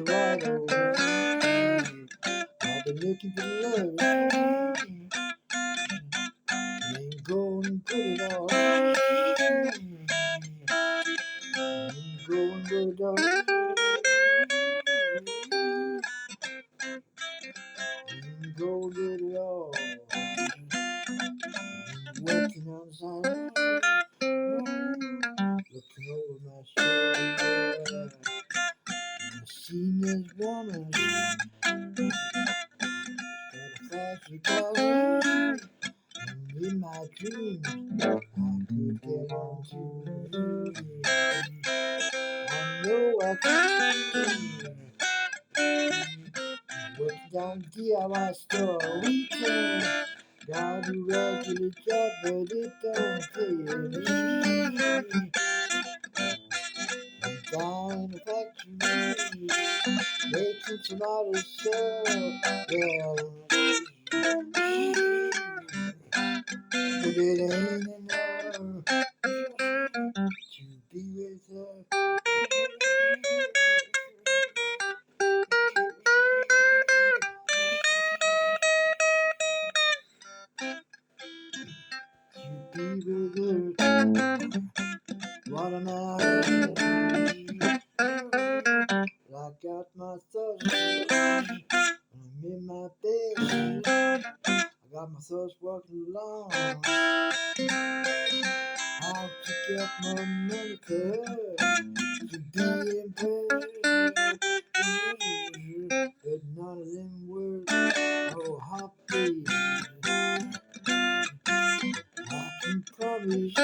right away. I've been looking for love. Ain't going good at all. Ain't going good at all. Ain't going good at all. Working on the side, looking over my shoulder. I seen this woman, got a flashy car, and in my dreams I could get on to you. I know I can. Working down the DIY store weekend. Got a regular job, but it don't pay me. I'm down in the factory, making some other stuff. Yeah, but it ain't enough to be with her. To be with her. What am I? I got my thoughts. I'm in my bed. I got my thoughts walking along. How to get my money cut to be in bed. But none of them words oh happy. I can promise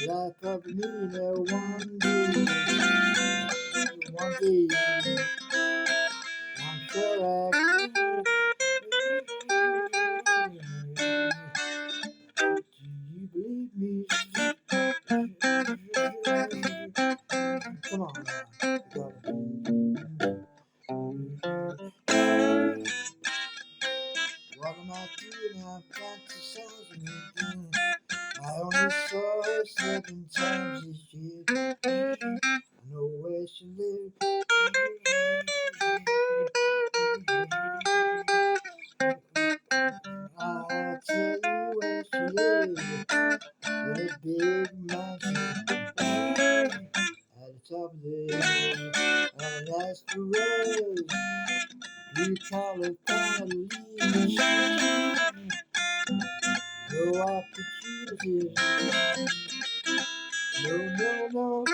life of a millionaire one day. One day, I'm sure I can. Do you believe me? Come on now. What am I doing? I'm fantasizing again. I only saw her 7 times this year. I know where she lives. I'll tell you where she lives. In a big mansion at the top of the hill. I'll ask for rose, blue collar families. No opportunities. No, no, no.